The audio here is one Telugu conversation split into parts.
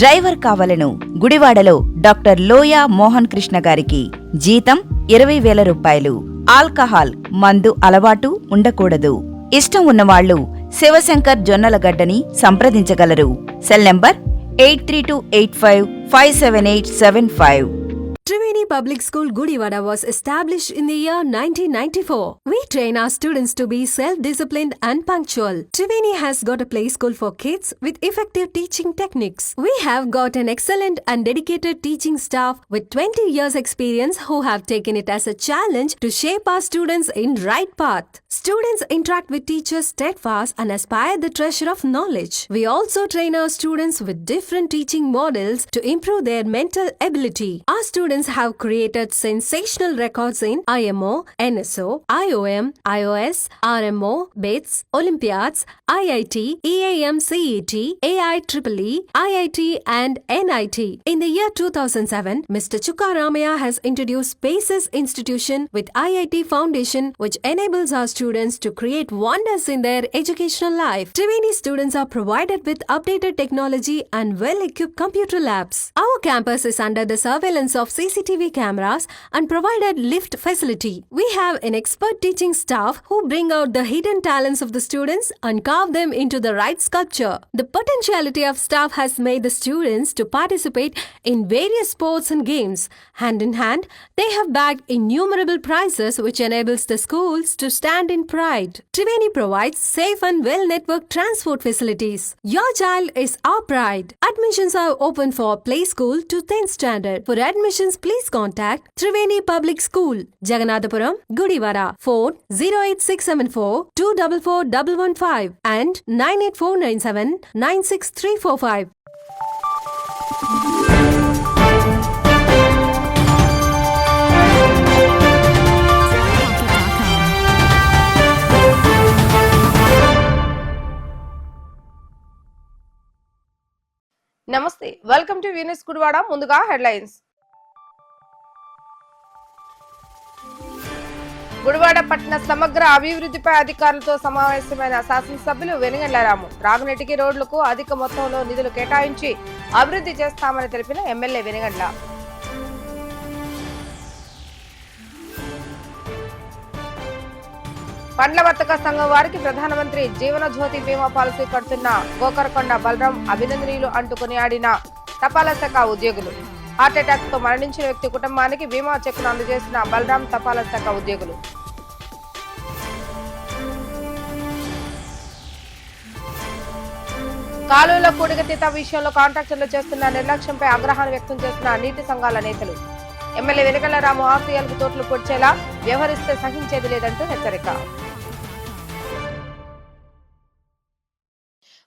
డ్రైవర్ కావలను. గుడివాడలో డాక్టర్ లోయా మోహన్ కృష్ణ గారికి జీతం 20,000 రూపాయలు. ఆల్కహాల్ మందు అలవాటు ఉండకూడదు. ఇష్టం ఉన్నవాళ్లు శివశంకర్ జొన్నలగడ్డని సంప్రదించగలరు. Cell number 8328557875. Triveni Public School Gudivada was established in the year 1994. We train our students to be self-disciplined and punctual. Triveni has got a play school for kids with effective teaching techniques. We have got an excellent and dedicated teaching staff with 20 years experience who have taken it as a challenge to shape our students in right path. Students interact with teachers steadfast and aspire the treasure of knowledge. We also train our students with different teaching models to improve their mental ability. Our students have created sensational records in IMO, NSO, IOM, IOS, RMO, BITS, Olympiads, IIT, EAM CET, AIEEE, IIT and NIT. In the year 2007, Mr. Chukka Ramaya has introduced Spaces Institution with IIT Foundation, which enables our students to create wonders in their educational life. Triveni students are provided with updated technology and well-equipped computer labs. Our campus is under the surveillance of CCTV cameras and provided lift facility. We have an expert teaching staff who bring out the hidden talents of the students and carve them into the right sculpture. The potentiality of staff has made the students to participate in various sports and games. Hand in hand, they have bagged innumerable prizes which enables the schools to stand in pride. Triveni provides safe and well-networked transport facilities. Your child is our pride. Admissions are open for play school to 10th standard. For admissions, please contact Triveni Public School, Jaganathapuram, Gudivada. Phone 08674 244115 and 98497 96345. నమస్తే, వెల్కమ్ టు న్యూస్ గుడివాడ. ముందుగా హెడ్లైన్స్. గుడివాడ పట్టణ సమగ్ర అభివృద్ధిపై అధికారులతో సమావేశమైన శాసనసభ్యులు వెనుగండ్ల రాము. త్రాగునీటికి, రోడ్లకు అధిక మొత్తంలో నిధులు కేటాయించి అభివృద్ధి చేస్తామని తెలిపిన ఎమ్మెల్యే వెనుగండ్ల. పండ్ల వర్తక సంఘం వారికి ప్రధానమంత్రి జీవన జ్యోతి బీమా పాలసీ కడుతున్న గోకరకొండ బలరాం అభినందనీయులు అంటూ కొనియాడిన తపాలా శాఖ ఉద్యోగులు. హార్ట్అటాక్ తో మరణించిన వ్యక్తి కుటుంబానికి బీమా చెక్కును అందజేసిన బలరాం తపాలా శాఖ ఉద్యోగులు. కాలువల కూడిగతీత విషయంలో కాంట్రాక్టర్లు చేస్తున్న నిర్లక్ష్యంపై ఆగ్రహాన్ని వ్యక్తం చేస్తున్న నీటి సంఘాల నేతలు. ఎమ్మెల్యే వెనుగండ్ల రాము ఆశయాలకు తోట్లు పొడిచేలా వ్యవహరిస్తే సహించేది లేదంటూ హెచ్చరిక.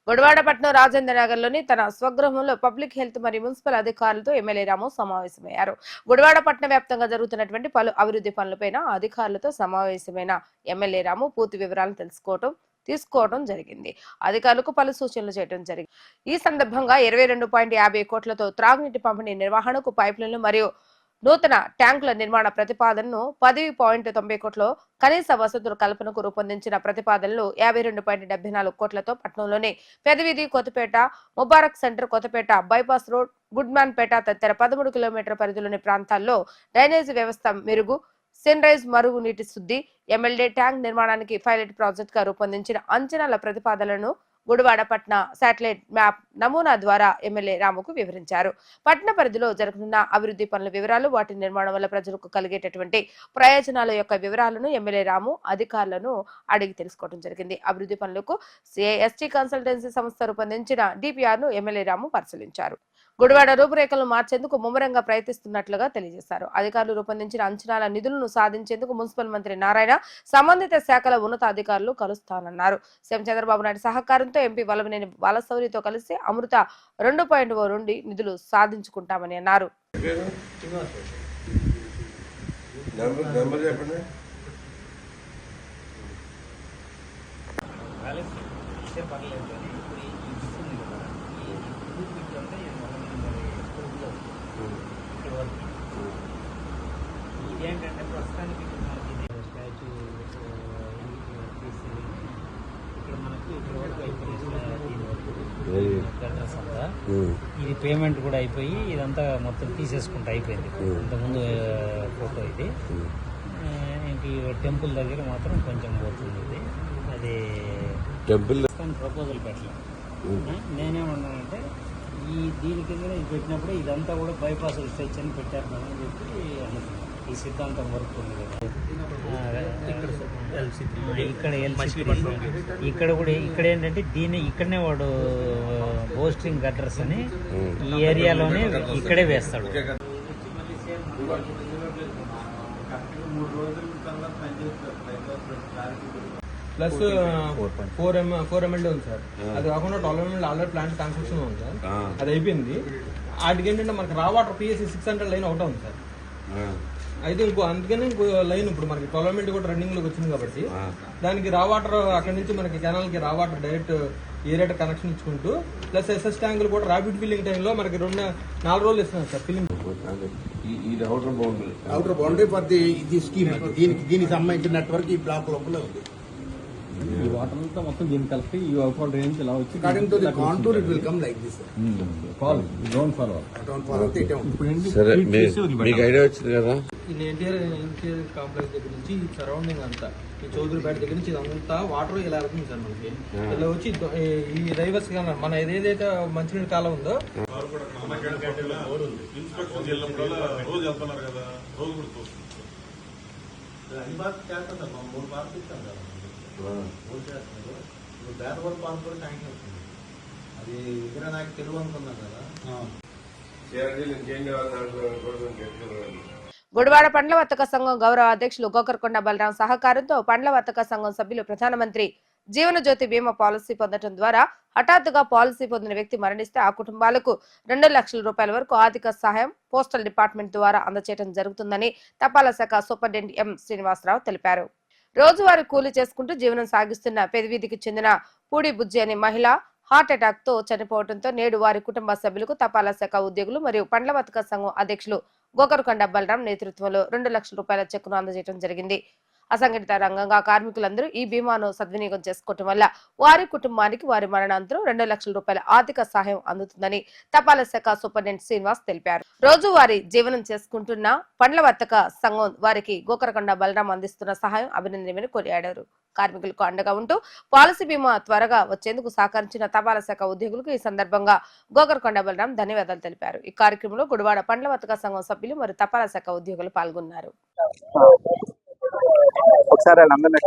గుడివాడ పట్టణం రాజేంద్ర నగర్ లోని తన స్వగృహంలో పబ్లిక్ హెల్త్ మరియు మున్సిపల్ అధికారులతో ఎమ్మెల్యే రాము సమావేశమయ్యారు. గుడివాడ పట్టణ వ్యాప్తంగా జరుగుతున్నటువంటి పలు అభివృద్ధి పనులపైన అధికారులతో సమావేశమైన ఎమ్మెల్యే రాము పూర్తి వివరాలను తీసుకోవడం జరిగింది. అధికారులకు పలు సూచనలు చేయడం జరిగింది. ఈ సందర్భంగా 22.50 కోట్లతో త్రాగునీటి పంపిణీ నిర్వహణకు పైప్లైన్లు మరియు నూతన ట్యాంకుల నిర్మాణ ప్రతిపాదనను 10.90 కోట్లలో, కనీస వసతుల కల్పనకు రూపొందించిన ప్రతిపాదనలు 52.74 కోట్లతో పట్టణంలోని Pedaveedhi, Kothapeta, Mubarak centre, Kothapeta bypass road, గుడ్మాన్ పేట తదితర 13 కిలోమీటర్ల పరిధిలోని ప్రాంతాల్లో డ్రైనేజీ వ్యవస్థ మెరుగు, సన్ రైజ్ మరుగు నీటి శుద్ధి, ఎమ్మెల్యే ట్యాంక్ నిర్మాణానికి పైలట్ ప్రాజెక్ట్ గా రూపొందించిన అంచనాల ప్రతిపాదనలను గుడివాడ పట్టణ శాటిలైట్ మ్యాప్ నమూనా ద్వారా ఎమ్మెల్యే రాముకు వివరించారు. పట్టణ పరిధిలో జరుగుతున్న అభివృద్ధి పనుల వివరాలు, వాటి నిర్మాణం వల్ల ప్రజలకు కలిగేటటువంటి ప్రయోజనాల యొక్క వివరాలను ఎమ్మెల్యే రాము అధికారులను అడిగి తెలుసుకోవడం జరిగింది. అభివృద్ధి పనులకు CIST కన్సల్టెన్సీ సంస్థ రూపొందించిన DPR ను ఎమ్మెల్యే రాము పరిశీలించారు. గుడివాడ రూపురేఖలను మార్చేందుకు ముమ్మరంగా ప్రయత్నిస్తున్నట్లుగా తెలియజేశారు. అధికారులు రూపొందించిన అంచనాల నిధులను సాధించేందుకు మున్సిపల్ మంత్రి నారాయణ సంబంధిత శాఖల ఉన్నతాధికారులు కలుస్తానన్నారు. సీఎం చంద్రబాబు నాయుడు సహకారంతో ఎంపీ వల్లభనేని బాలశౌరితో కలిసి అమృత 2.0 నుండి నిధులు సాధించుకుంటామని అన్నారు. ఏంటంటే ప్రస్తుతానికి స్టాచ్యూ ఇక్కడ మనకు ఇక్కడ వరకు అయిపోయింది. ఇది పేమెంట్ కూడా అయిపోయి ఇదంతా మొత్తం తీసేసుకుంటూ అయిపోయింది. ఇంతకుముందు ఫోటో ఇది. ఇంక ఈ టెంపుల్ దగ్గర మాత్రం కొంచెం పోతుంది ఇది. అది టెంపుల్ ప్రపోజల్ పెట్టలేదు. నేనేమన్నానంటే దీని కింద ఇది పెట్టినప్పుడు ఇదంతా కూడా బైపాస్ స్ట్రెచ్ అని పెట్టారు అని చెప్పి అనుకున్నాను. ఈ సిద్ధాంతం వర్క్ ఉంది కదా ఇక్కడ ఇక్కడ కూడా ఇక్కడ ఏంటంటే ఇక్కడనే వాడు హోస్టింగ్ గట్టర్స్ అని ఈ ఏరియాలోనే ఇక్కడే వేస్తాడు. ప్లస్ 4 MLD ఉంది సార్. అది కాకుండా 12 MLD ఆల్రెడీ ప్లాంట్ కన్స్ట్రక్షన్ ఉంది సార్. అది అయిపోయింది. వాటికి ఏంటంటే మనకి రా వాటర్ PSC 600 లైన్ ఒకటే ఉంది సార్. అయితే అందుకని ఇంకో లైన్ ఇప్పుడు మనకి 12 MLD కూడా రన్నింగ్ లోకి వచ్చింది కాబట్టి దానికి రా వాటర్ అక్కడ నుంచి మనకి కెనాల్ కి రా వాటర్ డైరెక్ట్ ఏరియా కనెక్షన్ ఇచ్చుకుంటూ ప్లస్ SS ట్యాంకులు కూడా ర్యాపిడ్ ఫిల్లింగ్ టైంలో మనకి 4 రోజులు ఇస్తున్నాం sir filling. Outer boundary for the scheme. దీనికి సంబంధించిన నెట్వర్క్ ఈ బ్లాక్ లోపల ఉంది. ఈ వాటర్ అంతా మొత్తం దీనికి కలిపి ఈ అవుట్ఫాల్ రేంజ్ ఇలా వచ్చి according to the contour it will come like this. Fall don't follow సరే. మీకు ఐడియా వచ్చింది కదా, ఈ ఎన్టీఆర్ కాంప్లెక్స్ దగ్గర నుంచి ఈ సరౌండింగ్ అంతా ఈ చౌదరిపేట దగ్గర నుంచి ఇదంతా వాటర్ ఇలా వెళ్తుంది సార్. మనకి ఇలా వచ్చి ఈ రైవర్స్ గా మన ఏదైతే మంచినీటి కాలం ఉందో అది ఇక్కడ నాకు తెలుగు అనుకున్నాను కదా. గుడివాడ పండ్ల వర్తక సంఘం గౌరవ అధ్యక్షులు గోకర్కొండ బలరాం సహకారంతో పండ్ల వర్తక సంఘం సభ్యులు ప్రధానమంత్రి జీవన జ్యోతి బీమా పాలసీ పొందడం ద్వారా హఠాత్తుగా పాలసీ పొందిన వ్యక్తి మరణిస్తే ఆ కుటుంబాలకు 2 లక్షల రూపాయల వరకు ఆర్థిక సహాయం పోస్టల్ డిపార్ట్మెంట్ ద్వారా అందజేయడం జరుగుతుందని తపాలా శాఖ సూపరింటెండెంట్ ఎం శ్రీనివాసరావు తెలిపారు. రోజువారీ కూలీ చేసుకుంటూ జీవనం సాగిస్తున్న పెదవీధికి చెందిన పూడి బుజ్జి అనే మహిళ హార్ట్ అటాక్ తో చనిపోవడంతో నేడు వారి కుటుంబ సభ్యులకు తపాలా శాఖ ఉద్యోగులు మరియు పండ్ల వర్తక సంఘం అధ్యక్షులు గోకర్కొండ బలరాం నేతృత్వంలో 2 లక్షల రూపాయల చెక్కును అందజేయడం జరిగింది. అసంఘటిత రంగంగా కార్మికులందరూ ఈ బీమాను సద్వినియోగం చేసుకోవటం వల్ల వారి కుటుంబానికి వారి మరణానంతరం 2 లక్షల రూపాయల ఆర్థిక సహాయం అందుతుందని తపాలా శాఖ సూపరింటెండెంట్ శ్రీనివాస్ తెలిపారు. రోజువారీ జీవనం చేసుకుంటున్న పండ్ల వర్తక సంఘం వారికి గోకర్కొండ బలరాం అందిస్తున్న సహాయం అభినందనీయమని కొనియాడారు. కార్మికులకు అండగా ఉంటూ పాలసీ బీమా త్వరగా వచ్చేందుకు సహకరించిన తపాలా శాఖ ఉద్యోగులకు ఈ సందర్భంగా గోకర్కొండ బలరాం ధన్యవాదాలు తెలిపారు. ఈ కార్యక్రమంలో గుడివాడ పండ్ల వర్తక సంఘం సభ్యులు మరియు తపాలా శాఖ ఉద్యోగులు పాల్గొన్నారు. ఒకసారి వాళ్ళందరినీ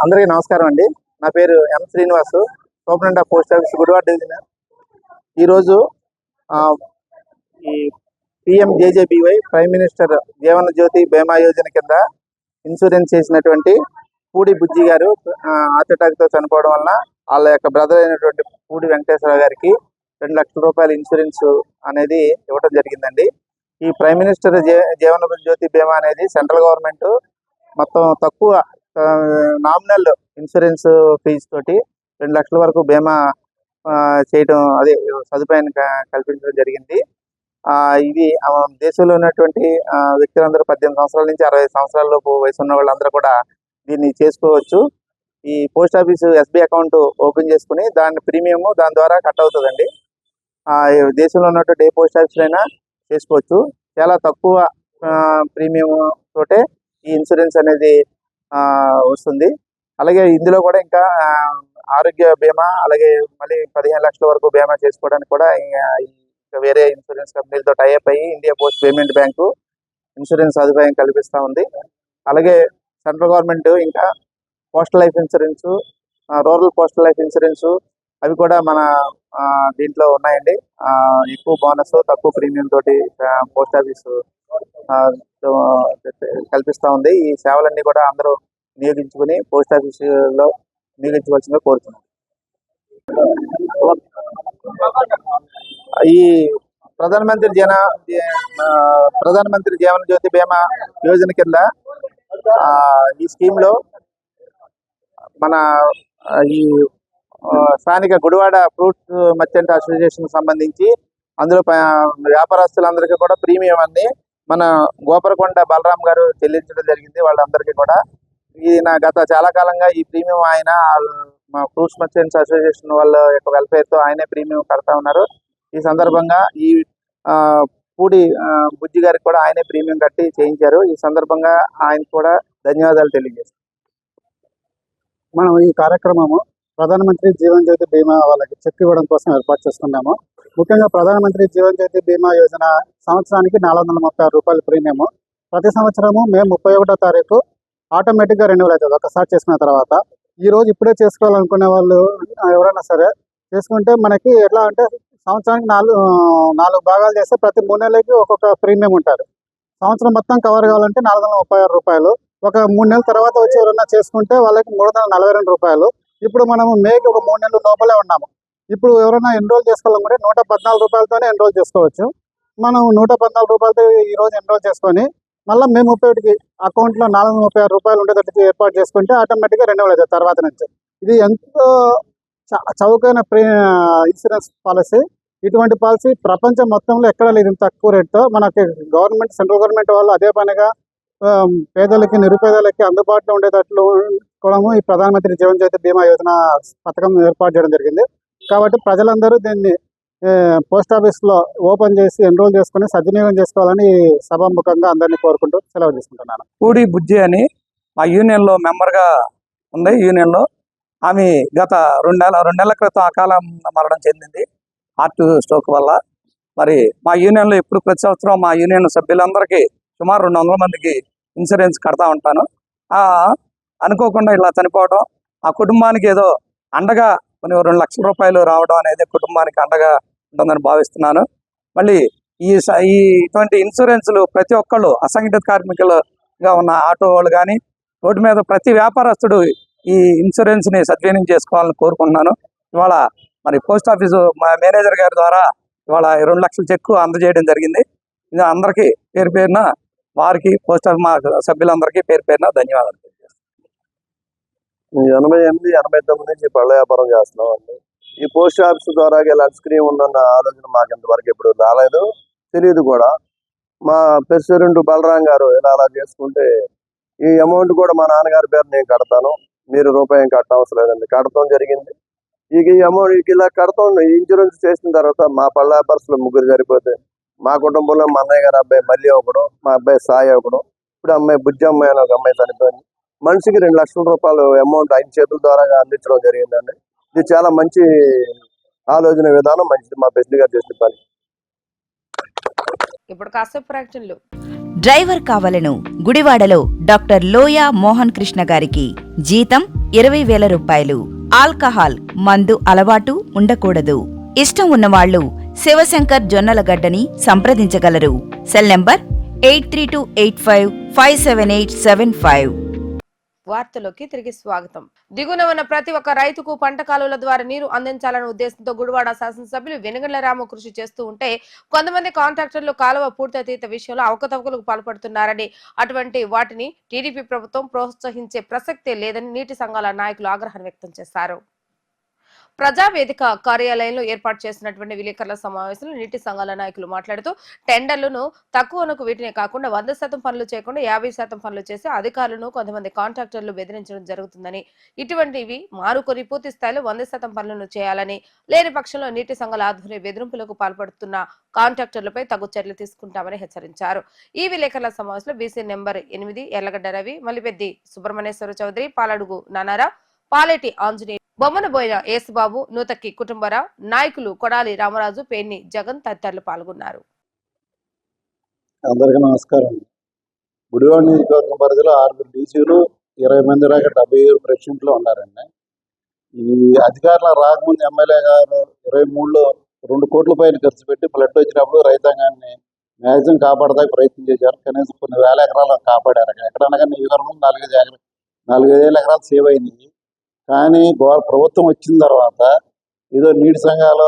అందరికీ నమస్కారం అండి. నా పేరు M Srinivasu, superintendent of post office Gudivada division. ఈరోజు ఈ PMJJBY prime minister Jeevan Jyoti బీమా యోజన కింద ఇన్సూరెన్స్ చేసినటువంటి పూడి బుజ్జి గారు హార్ట్ అటాక్ తో చనిపోవడం వల్ల వాళ్ళ యొక్క బ్రదర్ అయినటువంటి పూడి వెంకటేశ్వర గారికి 2 లక్షల రూపాయల ఇన్సూరెన్స్ అనేది ఇవ్వడం జరిగిందండి. ఈ ప్రైమ్ మినిస్టర్ జీవన జ్యోతి బీమా అనేది సెంట్రల్ గవర్నమెంట్ మొత్తం తక్కువ నామినల్ ఇన్సూరెన్స్ ఫీజు తోటి 2 లక్షల వరకు బీమా చేయడం అదే సదుపాయాన్ని కల్పించడం జరిగింది. ఇది దేశంలో ఉన్నటువంటి వ్యక్తులందరూ 18 సంవత్సరాల నుంచి 65 సంవత్సరాల లోపు వయసు ఉన్న వాళ్ళందరూ కూడా దీన్ని చేసుకోవచ్చు. ఈ post office SBI account open చేసుకుని దాని ప్రీమియం దాని ద్వారా కట్ అవుతుందండి. దేశంలో ఉన్నటువంటి ఏ పోస్ట్ ఆఫీస్ అయినా చేసుకోవచ్చు. చాలా తక్కువ ప్రీమియం తోటే ఈ ఇన్సూరెన్స్ అనేది వస్తుంది. అలాగే ఇందులో కూడా ఇంకా ఆరోగ్య బీమా, అలాగే మళ్ళీ 15 లక్షల వరకు బీమా చేసుకోవడానికి కూడా వేరే ఇన్సూరెన్స్ కంపెనీలతో టైఅప్ అయ్యి India post payment bank insurance సదుపాయం కల్పిస్తూ ఉంది. అలాగే సెంట్రల్ గవర్నమెంట్ ఇంకా postal life insurance, rural postal life insurance అవి కూడా మన దీంట్లో ఉన్నాయండి. ఎక్కువ బోనస్, తక్కువ ప్రీమియం తోటి పోస్ట్ ఆఫీస్ కల్పిస్తూ ఉంది. ఈ సేవలన్నీ కూడా అందరూ వినియోగించుకుని పోస్ట్ ఆఫీసులో వినియోగించవలసిందిగా కోరుతున్నాం. ఈ ప్రధానమంత్రి జీవన జ్యోతి బీమా యోజన కింద ఈ స్కీమ్ లో మన ఈ స్థానిక గుడివాడ ఫ్రూట్స్ మర్చెంట్ అసోసియేషన్ సంబంధించి అందులో వ్యాపారస్తులందరికీ కూడా ప్రీమియం అన్ని మన గోపరకొండ బలరాం గారు చెల్లించడం జరిగింది వాళ్ళందరికీ కూడా. ఈయన గత చాలా కాలంగా ఈ ప్రీమియం ఆయన మా ఫ్రూట్స్ మర్చెంట్స్ అసోసియేషన్ వాళ్ళ యొక్క వెల్ఫేర్ తో ఆయనే ప్రీమియం కడతా ఉన్నారు. ఈ సందర్భంగా ఈ పూడి బుజ్జి గారికి కూడా ఆయనే ప్రీమియం కట్టి చేయించారు. ఈ సందర్భంగా ఆయన కూడా ధన్యవాదాలు తెలియజేస్తాం. మనం ఈ కార్యక్రమము ప్రధానమంత్రి జీవన్ జ్యోతి బీమా వాళ్ళకి చెక్ ఇవ్వడం కోసం ఏర్పాటు చేసుకున్నాము. ముఖ్యంగా ప్రధానమంత్రి జీవన్ జ్యోతి బీమా యోజన సంవత్సరానికి 436 రూపాయల ప్రీమియము. ప్రతి సంవత్సరము మే 31వ తారీఖు ఆటోమేటిక్గా రెన్యువల్ అవుతుంది ఒకసారి చేసుకున్న తర్వాత. ఈ రోజు ఇప్పుడే చేసుకోవాలనుకునే వాళ్ళు ఎవరైనా సరే చేసుకుంటే మనకి ఎట్లా అంటే సంవత్సరానికి నాలుగు భాగాలు చేస్తే ప్రతి 3 నెలలకి ఒక్కొక్క ప్రీమియం ఉంటారు. సంవత్సరం మొత్తం కవర్ కావాలంటే 436 రూపాయలు. ఒక 3 నెలల తర్వాత వచ్చి ఎవరైనా చేసుకుంటే వాళ్ళకి 342 రూపాయలు. ఇప్పుడు మనము మేకి ఒక 3 నెలల లోపలే ఉన్నాము. ఇప్పుడు ఎవరైనా ఎన్రోల్ చేసుకోవాలంటే 114 రూపాయలతోనే ఎన్రోల్ చేసుకోవచ్చు. మనం 114 రూపాయలతో ఈ రోజు ఎన్రోల్ చేసుకొని మళ్ళీ మే 31కి అకౌంట్లో 436 రూపాయలు ఉండేటట్టు ఏర్పాటు చేసుకుంటే ఆటోమేటిక్గా రెన్యువల్ అవుతుంది తర్వాత నుంచి. ఇది ఎంతో చౌకైన ఇన్సూరెన్స్ పాలసీ. ఇటువంటి పాలసీ ప్రపంచం మొత్తంలో ఎక్కడ లేదు ఇంత తక్కువ రేట్తో. మనకి గవర్నమెంట్, సెంట్రల్ గవర్నమెంట్ వాళ్ళు అదే పనిగా పేదలకి, నిరుపేదలకి అందుబాటులో ఉండేటట్లు కూడా ఈ ప్రధానమంత్రి జీవన్ జ్యోతి బీమా యోజన పథకం ఏర్పాటు చేయడం జరిగింది. కాబట్టి ప్రజలందరూ దీన్ని పోస్ట్ ఆఫీస్లో ఓపెన్ చేసి ఎన్రోల్ చేసుకుని సద్వినియోగం చేసుకోవాలని సభాముఖంగా అందరినీ కోరుకుంటూ సెలవు తీసుకుంటున్నాను. పూడి బుజ్జి అని మా యూనియన్లో మెంబర్గా ఉంది. యూనియన్లో ఆమె గత 2 నెలల క్రితం అకాల మరణం చెందింది హార్ట్ స్ట్రోక్ వల్ల. మరి మా యూనియన్లో ఇప్పుడు ప్రతి సంవత్సరం మా యూనియన్ సభ్యులందరికీ సుమారు 200 మందికి ఇన్సూరెన్స్ కడతా ఉంటాను. అనుకోకుండా ఇలా చనిపోవడం ఆ కుటుంబానికి ఏదో అండగా కొన్ని 2 లక్షల రూపాయలు రావడం అనేది కుటుంబానికి అండగా ఉంటుందని భావిస్తున్నాను. మళ్ళీ ఇటువంటి ఇన్సూరెన్స్లు ప్రతి ఒక్కళ్ళు అసంఘటిత కార్మికులుగా ఉన్న ఆటో వాళ్ళు కానీ రోడ్డు మీద ప్రతి వ్యాపారస్తుడు ఈ ఇన్సూరెన్స్ని సద్వినియోగం చేసుకోవాలని కోరుకుంటున్నాను. ఇవాళ మరి పోస్ట్ ఆఫీసు మేనేజర్ గారి ద్వారా ఇవాళ 2 లక్షల చెక్కు అందజేయడం జరిగింది. ఇది అందరికీ పేరు పేరున వారికి పోస్ట్ ఆఫీస్ మా సభ్యులందరికీ పేరు పేరున ధన్యవాదాలు. 88, 89 నుంచి పళ్ళ వ్యాపారం చేస్తున్నాం అండి. ఈ పోస్ట్ ఆఫీస్ ద్వారా లంచ్ స్క్రీమ్ ఉందన్న ఆలోచన మాకు ఇంతవరకు ఎప్పుడు రాలేదు, తెలియదు కూడా. మా ప్రెసిడెంట్ బలరాం గారు ఇలా అలా చేసుకుంటే ఈ అమౌంట్ కూడా మా నాన్నగారి పేరు నేను కడతాను, మీరు రూపాయి కట్ట అవసరం లేదండి, కడతాం జరిగింది. ఈ అమౌంట్ ఇలా కడతాం. ఇన్సూరెన్స్ చేసిన తర్వాత మా పళ్ళ వ్యాపారస్తులు 3 సరిపోతే మా కుటుంబంలో మా అన్నయ్య గారి అబ్బాయి మళ్ళీ ఒకడు, మా అబ్బాయి సాయి ఒకడు, ఇప్పుడు అమ్మాయి బుజ్జి అమ్మాయి అని ఒక అమ్మాయి చనిపోయింది. మనిషికి 2 లక్షల రూపాయలు అమౌంట్ ఆయన చేతుల ద్వారా అందించడం జరిగిందండి. ఇది చాలా మంచి ఆలోచన విధానం, మంచిది మా ప్రెసిడెంట్ గారు చేసిన పని. ఇప్పుడు కాసేపు ప్రకటనలు. డ్రైవర్ కావలను గుడివాడలో డాక్టర్ లోయా మోహన్ కృష్ణ గారికి జీతం 20,000 రూపాయలు. ఆల్కహాల్ మందు అలవాటు ఉండకూడదు. ఇష్టం ఉన్నవాళ్లు శివశంకర్ జొన్నలగడ్డని సంప్రదించగలరు. Cell number 8328557875. వార్తలోకి తిరిగి స్వాగతం. దిగువన ఉన్న ప్రతి ఒక్క రైతుకు పంట కాలువల ద్వారా నీరు అందించాలనే ఉద్దేశంతో గుడివాడ శాసనసభ్యులు వెనుగండ్ల రాము కృషి చేస్తూ ఉంటే కొంతమంది కాంట్రాక్టర్లు కాలువ పూర్తతీత విషయంలో అవకతవకలకు పాల్పడుతున్నారని, అటువంటి వాటిని టీడీపీ ప్రభుత్వం ప్రోత్సహించే ప్రసక్తే లేదని నీటి సంఘాల నాయకులు ఆగ్రహం వ్యక్తం చేశారు. ప్రజావేదిక కార్యాలయంలో ఏర్పాటు చేసినటువంటి విలేకరుల సమావేశంలో నీటి సంఘాల నాయకులు మాట్లాడుతూ టెండర్లను తక్కువనకు వీటినే కాకుండా 100% పనులు చేయకుండా 50% పనులు చేసి అధికారులను కొంతమంది కాంట్రాక్టర్లు బెదిరించడం జరుగుతుందని, ఇటువంటివి మారుకొని పూర్తి స్థాయిలో 100% పనులను చేయాలని, లేని పక్షంలో నీటి సంఘాల ఆధ్వర్య బెదిరింపులకు పాల్పడుతున్న కాంట్రాక్టర్లపై తగు చర్యలు తీసుకుంటామని హెచ్చరించారు. ఈ విలేకరుల సమావేశంలో బీసీ నెంబర్ 8 ఎర్లగడ్డ రవి, మలిపెద్ది సుబ్రహ్మణ్యేశ్వర చౌదరి, పాలడుగు నానారావు, పాలేటి ఆంజనేయ, బొమ్మనబోయిన యేసుబాబు, నూతక్కి కుటుంబరావు, నాయకులు కొడాలి రామరాజు, పేర్ని జగన్ తదితరులు పాల్గొన్నారు. అందరికీ నమస్కారం. గుడివాడ నియోజకవర్గం పరిధిలో 6 డీసీలు, 20 మంది దాకా 77 ప్రెసిడెంట్లు ఉన్నారండి. ఈ అధికారులు రాకముందు ఎమ్మెల్యే గారు 23లో 2 కోట్ల పైన ఖర్చు పెట్టి ఫ్లడ్ వచ్చినప్పుడు రైతాంగాన్ని మ్యాక్సిమం కాపాడడానికి ప్రయత్నం చేశారు. కనీసం కొన్ని వేల ఎకరాలు కాపాడారు. ఎక్కడనగా నియోజకవర్గం 4,500 ఎకరాలు సేవ్ అయినాయి. కానీ ప్రభుత్వం వచ్చిన తర్వాత ఏదో నీటి సంఘాలు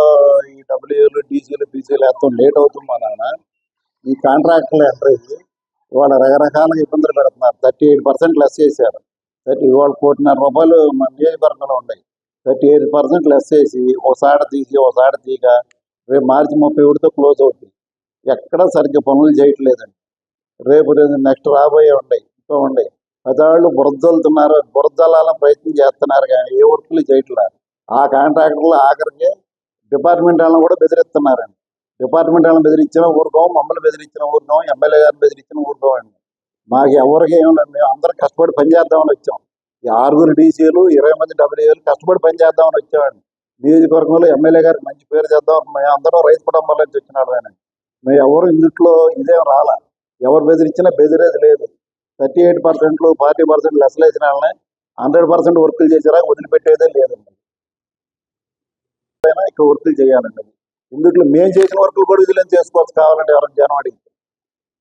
ఈ డబ్ల్యూలు, డీసీలు, బీసీలు ఎంతో లేట్ అవుతుందా నాన్న, ఈ కాంట్రాక్టర్లు ఎంటర్ అయ్యి ఇవాళ రకరకాలుగా ఇబ్బందులు పెడుతున్నారు. 38% లెస్ చేశారు. ఇవాళ 1,50,00,000 రూపాయలు మన నియోజకవర్గంలో ఉన్నాయి. 38% లెస్ చేసి ఒకసారి తీసి ఒకసారి తీగ రేపు మార్చి 31తో క్లోజ్ అవుతుంది. ఎక్కడ సరిగ్గా పనులు చేయట్లేదండి. రేపు నెక్స్ట్ రాబోయే ఉన్నాయి, ఇంకా ఉన్నాయి. పెద్దవాళ్ళు బురదలుతున్నారు, బురదలాలని ప్రయత్నం చేస్తున్నారు కానీ ఏ వర్కులు చేయట్లేదు. ఆ కాంట్రాక్టర్లు ఆఖరికి డిపార్ట్మెంట్ వాళ్ళని కూడా బెదిరిస్తున్నారండి. డిపార్ట్మెంట్ వాళ్ళని బెదిరించిన ఊరుకోం, మమ్మల్ని బెదిరించిన ఊరుకోం, ఎమ్మెల్యే గారిని బెదిరించిన ఊరుకోం అండి. మాకు ఎవరికి ఏమి లేదు, మేము అందరం కష్టపడి పని చేద్దామని వచ్చాం. ఈ 6 డీసీలు 20 మంది డబ్ల్యూఏలు కష్టపడి పని చేద్దామని వచ్చామండి. నియోజకవర్గంలో ఎమ్మెల్యే గారికి మంచి పేరు చేద్దాం. మేము అందరం రైతు కుటుంబాల నుంచి వచ్చినాడు ఆయన. మేము ఎవరు ఇందులో ఇదేం రాలా, ఎవరు బెదిరించినా బెదిరేది లేదు. 38%, 40% లెసలు వేసిన వాళ్ళని 100% వర్కులు చేసారా వదిలిపెట్టేదే లేదండి. ఇక్కడ వర్కులు చేయాలండి. ఇందులో మేము చేసిన వర్కులు కూడా విజిలెన్స్ చేసుకోవచ్చు కావాలంటే ఎవరైనా జనం అడిగితే.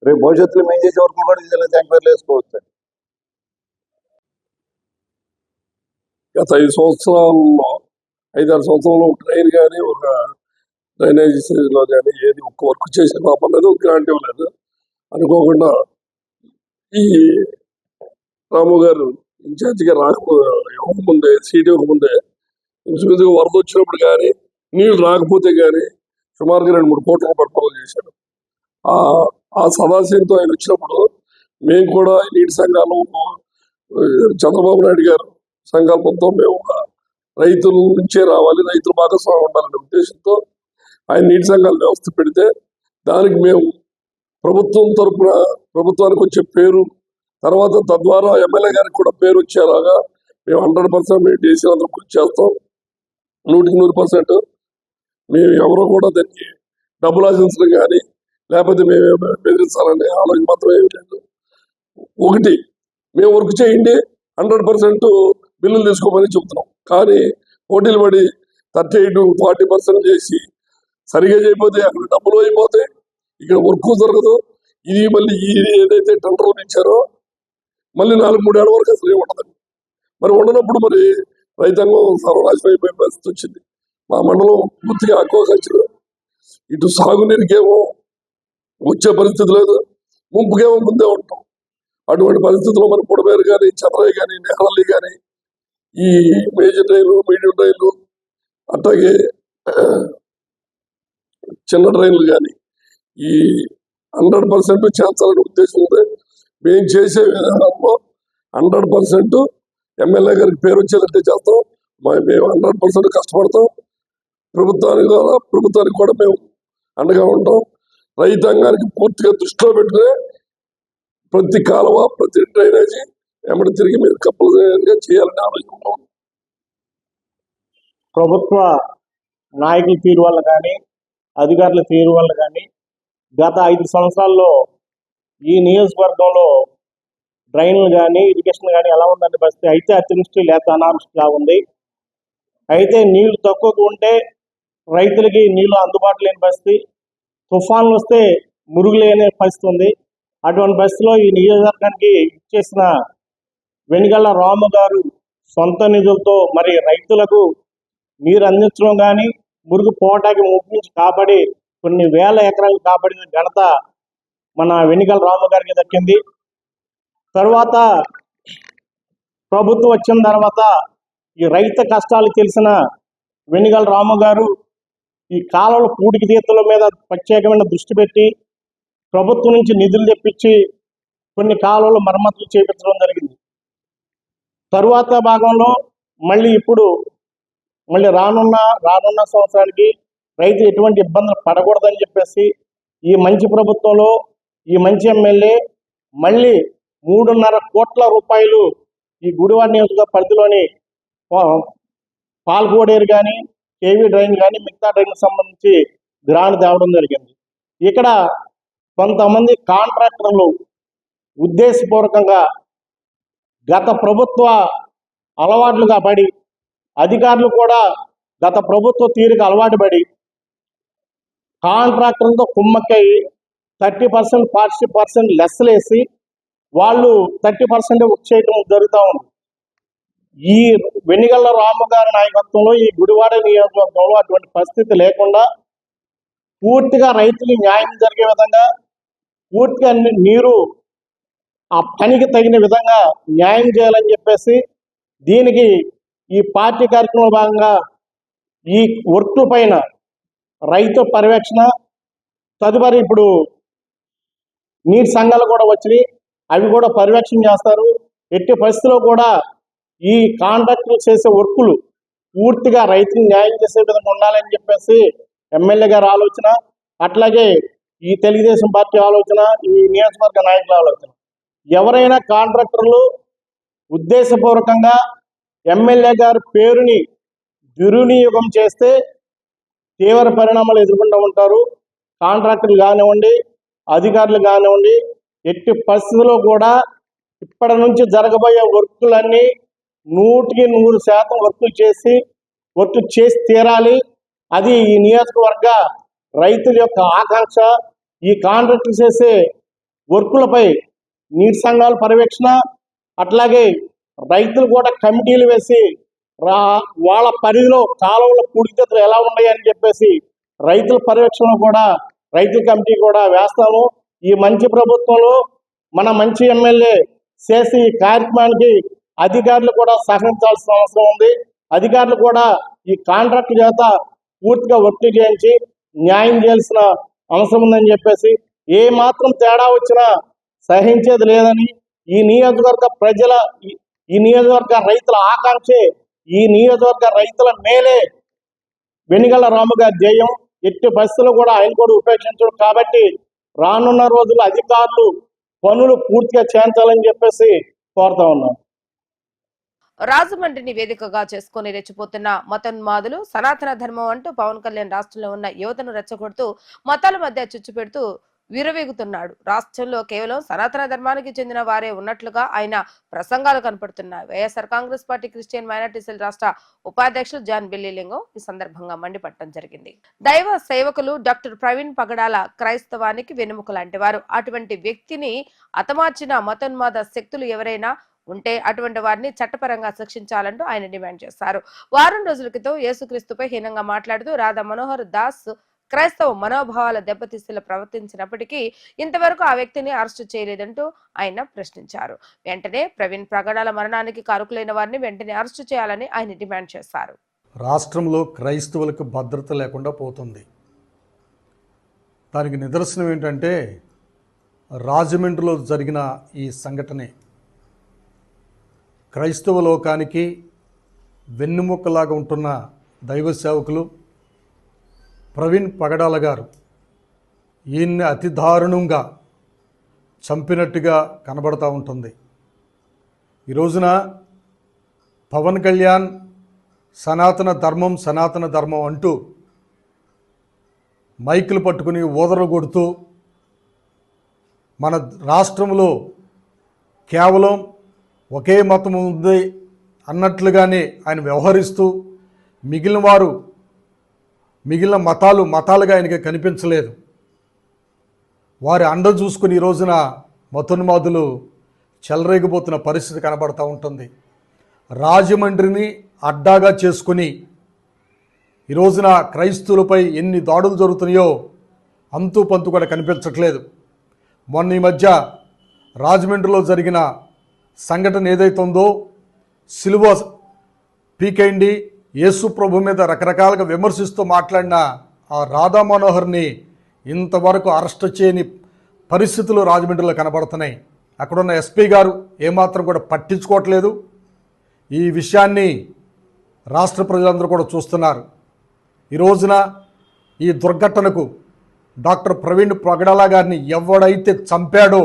రేపు భవిష్యత్తులో మేము చేసే వర్కులు కూడా విజిలెన్స్ ఎంక్వైరీలు వేసుకోవచ్చు. గత 5 సంవత్సరాల్లో 5-6 సంవత్సరాల్లో ఒక ట్రైన్ కానీ ఒక డ్రైనేజీలో కానీ ఏది ఒక్క వర్క్ చేసే పాపం లేదు, గ్రాంట్ ఇవ్వలేదు. అనుకోకుండా ఈ రాము గారు ఇన్ఛార్జిగా ఇవ్వకముందే, సీట్ ఇవ్వకముందే ఇంచుమించుగా వరద వచ్చినప్పుడు కానీ నీళ్ళు రాకపోతే కానీ సుమారుగా 2-3 కోట్ల రూపాయలు పనులు చేశాడు. ఆ సదాశయంతో ఆయన వచ్చినప్పుడు మేము కూడా నీటి సంఘాలు, చంద్రబాబు నాయుడు గారు సంకల్పంతో మేము రైతుల నుంచే రావాలి, రైతులు భాగస్వామ్యం ఉండాలనే ఉద్దేశంతో ఆయన నీటి సంఘాల వ్యవస్థ పెడితే దానికి మేము ప్రభుత్వం తరఫున ప్రభుత్వానికి వచ్చే పేరు, తర్వాత తద్వారా ఎమ్మెల్యే గారికి కూడా పేరు వచ్చేలాగా మేము 100% మేము డీసీ అందరం కృషి చేస్తాం. 100% మేము ఎవరో కూడా దానికి డబ్బులు ఆశించడం కానీ లేకపోతే మేము బెదిరించాలనే ఆలోచన మాత్రం ఏమి లేదు. ఒకటి, మేము వర్క్ చేయండి, 100% బిల్లులు తీసుకోమని చెప్తున్నాం. కానీ పోటీలు పడి 38-40% చేసి సరిగా చేయకపోతే అక్కడ డబ్బులు అయిపోతాయి, ఇక్కడ వర్క్ దొరకదు. ఇది మళ్ళీ ఇది ఏదైతే టెండర్లు ఇచ్చారో మళ్ళీ 4-3 ఏళ్ళ వరకు అసలు ఉండదండి. మరి ఉండనప్పుడు మరి రైతాంగం సర్వనాశనం అయిపోయే పరిస్థితి వచ్చింది. మా మండలం పూర్తిగా అక్వాకల్చర్, ఇటు సాగునీరుకేమో వచ్చే పరిస్థితి లేదు, ముంపుకేమో ముందే ఉంటాం. అటువంటి పరిస్థితుల్లో మరి పొడమేరు కానీ, చంద్రయ్య కానీ, నెహ్రల్లి కానీ, ఈ మేజర్ డ్రైన్లు, మీడియం డ్రైన్లు, అట్లాగే చిన్న డ్రైన్లు కానీ ఈ 100% చేర్చాలనే ఉద్దేశం ఉంది. మేము చేసే విధానంలో 100% ఎమ్మెల్యే గారికి పేరు వచ్చేటట్టే చేస్తాం. మేము 100% కష్టపడతాం. ప్రభుత్వానికి కూడా మేము అండగా ఉంటాం. రైతాంగానికి పూర్తిగా దృష్టిలో పెట్టుకునే ప్రతి కాలువ, ప్రతి డ్రైనేజీ ఎమ్మడి తిరిగి మీరు కంపల్సరీగా చేయాలని ఆలోచన. ప్రభుత్వ నాయకుల తీరు వల్ల కానీ, అధికారుల తీరు వల్ల కానీ గత 5 సంవత్సరాల్లో ఈ నియోజకవర్గంలో డ్రైన్లు కానీ, ఇరిగేషన్ కానీ ఎలా ఉందంటే పరిస్థితి అయితే అతివృష్టి లేక అనావృష్టిలా ఉంది. అయితే నీళ్లు తక్కువగా ఉంటే రైతులకి నీళ్లు అందుబాటులో లేని పరిస్థితి, తుఫాన్లు వస్తే మురుగులేని పరిస్థితి ఉంది. అటువంటి పరిస్థితిలో ఈ నియోజకవర్గానికి ఇచ్చేసిన వెనిగళ్ల రాము గారు సొంత నిధులతో మరి రైతులకు నీరు అందించడం కానీ, మురుగు పోటాకి ముప్పు నుంచి కాపాడి కొన్ని వేల ఎకరాలు కాపాడిన ఘనత మన వెనిగళ్ల రాము గారికి దక్కింది. తర్వాత ప్రభుత్వం వచ్చిన తర్వాత ఈ రైతు కష్టాలు తెలిసిన వెనిగళ్ల రాము గారు ఈ కాలువల పూడికి తీతల మీద ప్రత్యేకమైన దృష్టి పెట్టి ప్రభుత్వం నుంచి నిధులు తెప్పించి కొన్ని కాలువలు మరమ్మతులు చేయించడం జరిగింది. తరువాత భాగంలో ఇప్పుడు రానున్న సంవత్సరానికి రైతు ఎటువంటి ఇబ్బందులు పడకూడదని చెప్పేసి ఈ మంచి ప్రభుత్వంలో ఈ మంచి ఎమ్మెల్యే మళ్ళీ 3.5 కోట్ల రూపాయలు ఈ గుడివాడ నియోజకవర్గ పరిధిలోని పాల్కోడేరు కానీ, కేవీ డ్రైన్ కానీ, మిగతా డ్రైన్కి సంబంధించి గ్రాంట్ తేవడం జరిగింది. ఇక్కడ కొంతమంది కాంట్రాక్టర్లు ఉద్దేశపూర్వకంగా గత ప్రభుత్వ అలవాట్లుగా పడి, అధికారులు కూడా గత ప్రభుత్వ తీరుకు అలవాటు పడి కాంట్రాక్టర్లతో కుమ్మక్కై 30%, 40% లెస్సులేసి వాళ్ళు 30% చేయడం జరుగుతూ ఉంది. ఈ వెనిగళ్ల రాము గారి నాయకత్వంలో ఈ గుడివాడ నియోజకవర్గంలో అటువంటి పరిస్థితి లేకుండా పూర్తిగా రైతులు న్యాయం జరిగే విధంగా, పూర్తిగా నీరు ఆ పనికి తగిన విధంగా న్యాయం చేయాలని చెప్పేసి దీనికి ఈ పార్టీ కార్యక్రమంలో భాగంగా ఈ వర్క్ పైన రైతు పర్యవేక్షణ, తదుపరి ఇప్పుడు నీటి సంఘాలు కూడా వచ్చినాయి, అవి కూడా పర్యవేక్షణ చేస్తారు. ఎట్టి పరిస్థితిలో కూడా ఈ కాంట్రాక్టులు చేసే వర్కులు పూర్తిగా రైతులు న్యాయం చేసే విధంగా ఉండాలని చెప్పేసి ఎమ్మెల్యే గారి ఆలోచన, అట్లాగే ఈ తెలుగుదేశం పార్టీ ఆలోచన, ఈ నియోజకవర్గ నాయకుల ఆలోచన. ఎవరైనా కాంట్రాక్టర్లు ఉద్దేశపూర్వకంగా ఎమ్మెల్యే గారి పేరుని దుర్వినియోగం చేస్తే తీవ్ర పరిణామాలు ఎదుర్కొంటూ ఉంటారు. కాంట్రాక్టర్లు కానివ్వండి, అధికారులు కానివ్వండి, ఎట్టి పరిస్థితుల్లో కూడా ఇప్పటి నుంచి జరగబోయే వర్కులన్నీ 100% వర్కులు చేసి తీరాలి. అది ఈ నియోజకవర్గ రైతుల యొక్క ఆకాంక్ష. ఈ కాంట్రాక్టులు చేసే వర్కులపై నీటి సంఘాల పర్యవేక్షణ, అట్లాగే రైతులు కూడా కమిటీలు వేసి వాళ్ళ పరిధిలో కాలువల పూడికతులు ఎలా ఉన్నాయని చెప్పేసి రైతుల పర్యవేక్షణ కూడా రైతుల కమిటీ కూడా వేస్తాము. ఈ మంచి ప్రభుత్వంలో మన మంచి ఎమ్మెల్యే చేసి ఈ కార్యక్రమానికి అధికారులు కూడా సహకరించాల్సిన అవసరం ఉంది. అధికారులు కూడా ఈ కాంట్రాక్ట్ చేత పూర్తిగా వర్క్ చేయించి న్యాయం చేయాల్సిన అవసరం ఉందని చెప్పేసి, ఏ మాత్రం తేడా వచ్చినా సహించేది లేదని, ఈ నియోజకవర్గ ప్రజల ఈ నియోజకవర్గ రైతుల ఆకాంక్షే, ఈ నియోజకవర్గ రైతుల మేలే వెనిగళ్ల రాము గారి ధ్యేయం. ఎట్టి పరిస్థితుల్లో కూడా ఆయన కూడా ఉపేక్షించడం. కాబట్టి రానున్న రోజుల్లో అధికారులు పనులు పూర్తిగా చేయించాలని చెప్పేసి కోరుతా ఉన్నాం. రాజమండ్రిని వేదికగా చేసుకుని రెచ్చిపోతున్న మతోన్మాదులు సనాతన ధర్మం అంటూ పవన్ కళ్యాణ్ రాష్ట్రంలో ఉన్న యువతను రెచ్చగొడుతూ మతాల మధ్య చిచ్చు పెడుతూ విరవేగుతున్నాడు. రాష్ట్రంలో కేవలం సనాతన ధర్మానికి చెందిన వారే ఉన్నట్లుగా ఆయన ప్రసంగాలు కనపడుతున్నాయి. YSR Congress party Christian minority cell రాష్ట్ర ఉపాధ్యక్షులు జాన్ బిల్లిలింగం ఈ సందర్భంగా మండిపడటం జరిగింది. దైవ సేవకులు డాక్టర్ ప్రవీణ్ పగడాల క్రైస్తవానికి వెన్నెముక లాంటి వారు. అటువంటి వ్యక్తిని హతమార్చిన మతోన్మాద శక్తులు ఎవరైనా ఉంటే అటువంటి వారిని చట్టపరంగా శిక్షించాలంటూ ఆయన డిమాండ్ చేశారు. వారం రోజుల క్రితం యేసుక్రీస్తుపై హీనంగా మాట్లాడుతూ రాధా మనోహర్ దాస్ క్రైస్తవ మనోభావాల దెబ్బతీసేలా ప్రవర్తించినప్పటికీ ఇంతవరకు ఆ వ్యక్తిని అరెస్టు చేయలేదంటూ ఆయన ప్రశ్నించారు. వెంటనే ప్రవీణ్ ప్రగడాల మరణానికి కారకులైన వారిని వెంటనే అరెస్టు చేయాలని ఆయన డిమాండ్ చేశారు. రాష్ట్రంలో క్రైస్తవులకు భద్రత లేకుండా పోతుంది. దానికి నిదర్శనం ఏంటంటే రాజమండ్రిలో జరిగిన ఈ సంఘటనే. క్రైస్తవ లోకానికి వెన్నుముక్కలాగా ఉంటున్న దైవ సేవకులు ప్రవీణ్ పగడాల గారు ఈయన్ని అతి దారుణంగా చంపినట్టుగా కనబడతా ఉంటుంది. ఈ రోజున పవన్ కళ్యాణ్ సనాతన ధర్మం అంటూ మైకులు పట్టుకుని ఊదరలు కొడుతూ మన రాష్ట్రంలో కేవలం ఒకే మతం ఉంది అన్నట్లుగానే ఆయన వ్యవహరిస్తూ మిగిలిన మతాలుగా ఆయనకి కనిపించలేదు. వారి అండ చూసుకుని ఈ రోజున మతోన్మాదులు చెలరేగిపోతున్న పరిస్థితి కనబడతా ఉంటుంది. రాజమండ్రిని అడ్డాగా చేసుకుని ఈ రోజున క్రైస్తవులపై ఎన్ని దాడులు జరుగుతున్నాయో అంతు పంతు కూడా కనిపించట్లేదు. మొన్న ఈ మధ్య రాజమండ్రిలో జరిగిన సంఘటన ఏదైతుందో సిలువ పీకేండి యేసు ప్రభు మీద రకరకాలుగా విమర్శిస్తూ మాట్లాడిన ఆ రాధా మనోహర్ని ఇంతవరకు అరెస్ట్ చేయని పరిస్థితులు రాజమండ్రిలో కనబడుతున్నాయి. అక్కడున్న ఎస్పీ గారు ఏమాత్రం కూడా పట్టించుకోవట్లేదు. ఈ విషయాన్ని రాష్ట్ర ప్రజలందరూ కూడా చూస్తున్నారు. ఈ రోజున ఈ దుర్ఘటనకు డాక్టర్ ప్రవీణ్ పగడాల గారిని ఎవడైతే చంపాడో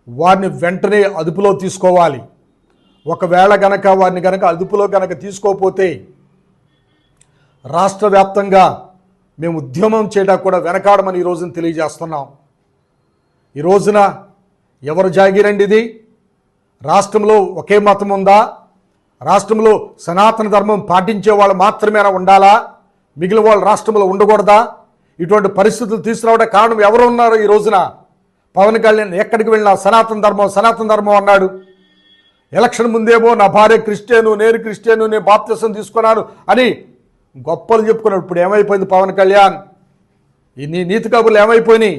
వారిని వెంటనే అదుపులో తీసుకోవాలి. ఒకవేళ వారిని అదుపులో తీసుకోకపోతే రాష్ట్ర వ్యాప్తంగా మేము ఉద్యమం చేయడానికి కూడా వెనకాడమని ఈ రోజున తెలియజేస్తున్నాం. ఈ రోజున ఎవరు జాగిరండి ఇది? రాష్ట్రంలో ఒకే మతం ఉందా? రాష్ట్రంలో సనాతన ధర్మం పాటించే వాళ్ళు మాత్రమే ఉండాలా? మిగిలిన వాళ్ళు రాష్ట్రంలో ఉండకూడదా? ఇటువంటి పరిస్థితులు తీసుకురావడానికి కారణం ఎవరు ఉన్నారు? ఈ రోజున పవన్ కళ్యాణ్ ఎక్కడికి వెళ్ళినా సనాతన ధర్మం అన్నాడు. ఎలక్షన్ ముందేమో నా భార్య క్రిస్టియను, నేను క్రిస్టియను, నేను బాప్తిసం తీసుకున్నాను అని గొప్పలు చెప్పుకున్నాడు. ఇప్పుడు ఏమైపోయింది పవన్ కళ్యాణ్? ఇన్ని నీతి కబుర్లు ఏమైపోయినాయి?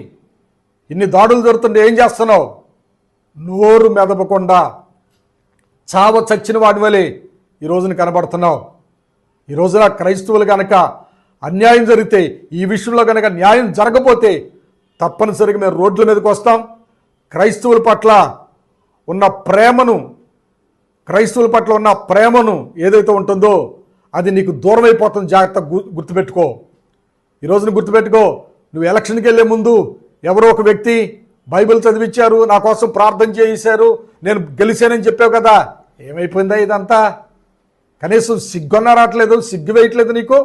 ఇన్ని దాడులు జరుగుతుంటే ఏం చేస్తున్నావు? నోరు మెదపకుండా చచ్చిన వాడి వలె ఈ రోజున కనబడుతున్నావు. ఈ రోజున క్రైస్తవులు కనుక అన్యాయం జరిగితే, ఈ విషయంలో కనుక న్యాయం జరగకపోతే తప్పనిసరిగా మేము రోడ్ల మీదకి వస్తాం. క్రైస్తవుల పట్ల ఉన్న ప్రేమను ఏదైతే ఉంటుందో అది నీకు దూరం అయిపోతుంది. జాగ్రత్తగా గుర్తుపెట్టుకో. ఈరోజున గుర్తుపెట్టుకో, నువ్వు ఎలక్షన్కి వెళ్ళే ముందు ఎవరో ఒక వ్యక్తి బైబిల్ చదివించారు, నా కోసం ప్రార్థన చేశారు, నేను గెలిచానని చెప్పావు కదా, ఏమైపోయిందా ఇదంతా? కనీసం సిగ్గొన్నా రావట్లేదు, సిగ్గు వేయట్లేదు నీకు.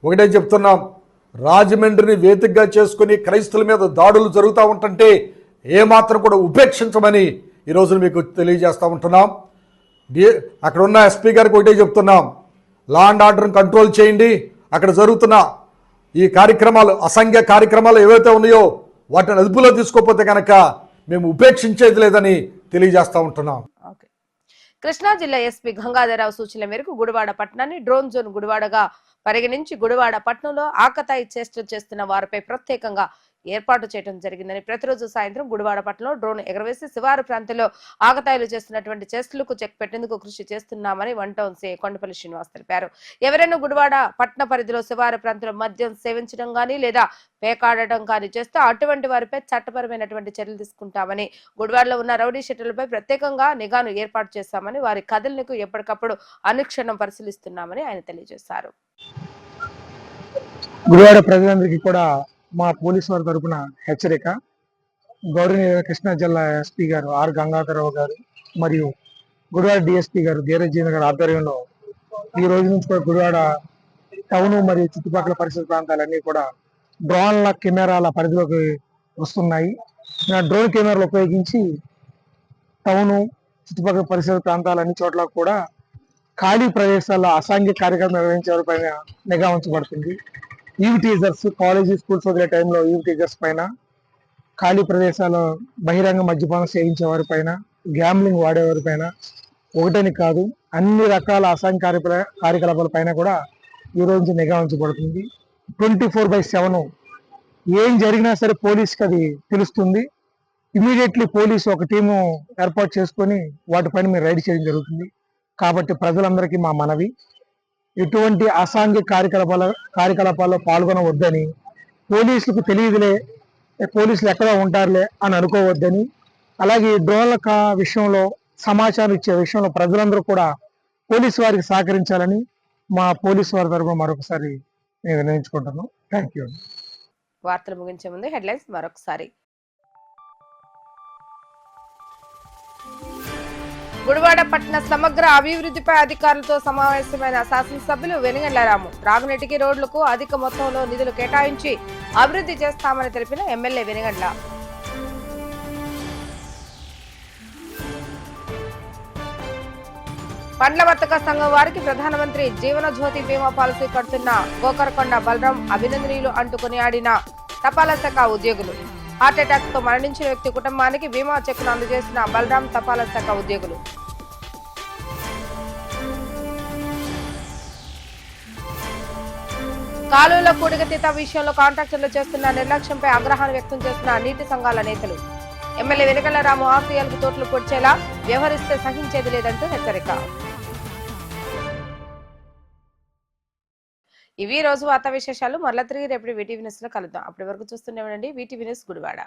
ఒకటే చెప్తున్నాం, రాజమండ్రిని వేదికగా చేసుకుని క్రైస్తవుల మీద దాడులు జరుగుతూ ఉంటుంటే ఏమాత్రం కూడా ఉపేక్షించమని ఈరోజు మీకు తెలియజేస్తూ ఉంటున్నాం. అక్కడ ఉన్న ఎస్పీ గారికి ఒకటే చెప్తున్నాం, లా అండ్ ఆర్డర్ని కంట్రోల్ చేయండి. అక్కడ జరుగుతున్న ఈ కార్యక్రమాలు, అసంఖ్య కార్యక్రమాలు ఏవైతే ఉన్నాయో వాటిని అదుపులో తీసుకోకపోతే కనుక మేము ఉపేక్షించేది లేదని తెలియజేస్తూ ఉంటున్నాం. కృష్ణా జిల్లా ఎస్పీ గంగాధరరావు సూచనల మేరకు గుడివాడ పట్టణాన్ని డ్రోన్ జోన్ గుడివాడగా పరిగణించి గుడివాడ పట్టణంలో ఆకతాయి చేష్టలు చేస్తున్న వారిపై ప్రత్యేకంగా ఏర్పాటు చేయడం జరిగిందని, ప్రతిరోజు సాయంత్రం గుడివాడ పట్టణంలో డ్రోన్ ఎగరవేసి శివారు ప్రాంతంలో ఆకతాయిలు చేస్తున్నటువంటి చేష్టలకు చెక్ పెట్టేందుకు కృషి చేస్తున్నామని one town CI Kondapalli Srinivas తెలిపారు. ఎవరైనా గుడివాడ పట్టణ పరిధిలో శివారు ప్రాంతంలో మద్యం సేవించడం కానీ లేదా పేకాడటం కానీ చేస్తే అటువంటి వారిపై చట్టపరమైనటువంటి చర్యలు తీసుకుంటామని, గుడివాడలో ఉన్న రౌడీ షెటర్లపై ప్రత్యేకంగా నిఘాను ఏర్పాటు చేస్తామని, వారి కదలికను ఎప్పటికప్పుడు అనుక్షణం పరిశీలిస్తున్నామని ఆయన తెలియజేశారు. గుడివాడ ప్రజలందరికీ కూడా మా పోలీసు వారి తరఫున హెచ్చరిక. గౌరవనీయ కృష్ణా జిల్లా ఎస్పీ గారు ఆర్ గంగాధరరావు గారు మరియు గుడివాడ డిఎస్పీ గారు ధీరజీన గారి ఆధ్వర్యంలో ఈ రోజు నుంచి కూడా గుడివాడ టౌన్ మరియు చుట్టుపక్కల పరిసర ప్రాంతాలన్నీ కూడా డ్రోన్ల కెమెరాల పరిధిలోకి వస్తున్నాయి. డ్రోన్ కెమెరాలు ఉపయోగించి టౌను చుట్టుపక్కల పరిసర ప్రాంతాలన్ని చోట్ల కూడా ఖాళీ ప్రదేశాల్లో అసాంఘిక కార్యక్రమం నిర్వహించే వారిపైన నిఘా ఉంచబడుతుంది. ఈవ్ టీజర్స్, కాలేజీ స్కూల్స్ వదిలే టైంలో ఈవ్ టీజర్స్ పైన, ఖాళీ ప్రదేశాల్లో బహిరంగ మద్యపానం సేవించే వారి పైన, గ్యాంబ్లింగ్ వాడేవారి పైన ఒకటని కాదు అన్ని రకాల అసాంఘిక కార్యకలాపాల పైన కూడా ఈ రోజు నిఘా ఉంచబడుతుంది. 24/7 ఏం జరిగినా సరే పోలీస్కి అది తెలుస్తుంది. ఇమీడియట్లీ పోలీసు ఒక టీము ఏర్పాటు చేసుకొని వాటిపైన మీరు రైడ్ చేయడం జరుగుతుంది. కాబట్టి ప్రజలందరికీ మా మనవి, ఎటువంటి అసాంఘిక కార్యకలాపాల్లో పాల్గొనవద్దని, పోలీసులకు తెలియదులే, పోలీసులు ఎక్కడ ఉంటారులే అని అనుకోవద్దని, అలాగే డ్రోన్ల విషయంలో సమాచారం ఇచ్చే విషయంలో ప్రజలందరూ కూడా పోలీసు వారికి సహకరించాలని మా పోలీసు వారి తరఫున మరొకసారి నేను విన్నవించుకుంటున్నాను. Thank you. వార్తలు ముగించే ముందు హెడ్లైన్స్ మరొకసారి. గుడివాడ పట్టణ సమగ్ర అభివృద్ధిపై అధికారులతో సమావేశమైన శాసనసభ్యులు వెనుగండ్ల రాము. త్రాగునీటికి రోడ్లకు అధిక మొత్తంలో నిధులు కేటాయించి అభివృద్ధి చేస్తామని తెలిపిన ఎమ్మెల్యే వెనుగండ్ల. పండ్ల వర్తక సంఘం వారికి ప్రధానమంత్రి జీవన జ్యోతి బీమా పాలసీ కడుతున్న గోకరకొండ బలరాం అభినందనీయులు అంటూ కొనియాడిన తపాలా శాఖ ఉద్యోగులు. హార్ట్అటాక్ తో మరణించిన వ్యక్తి కుటుంబానికి బీమా చెక్కును అందజేసిన బలరాం తపాలా శాఖ ఉద్యోగులు. కాలువల కూడిగతీత విషయంలో కాంట్రాక్టర్లు చేస్తున్న నిర్లక్ష్యంపై ఆగ్రహాన్ని వ్యక్తం చేస్తున్న నీటి సంఘాల నేతలు. ఎమ్మెల్యే వెనుగండ్ల రాము ఆశయాలకు తోట్లు పొడిచేలా వ్యవహరిస్తే సహించేది లేదంటూ హెచ్చరిక. ఇవి రోజు వార్తా విశేషాలు. మరలా తిరిగి రేపు వీటీవీ న్యూస్ లో కలుద్దాం. అప్పటి వరకు చూస్తూనే ఉండండి వీటీవీ న్యూస్ గుడివాడ.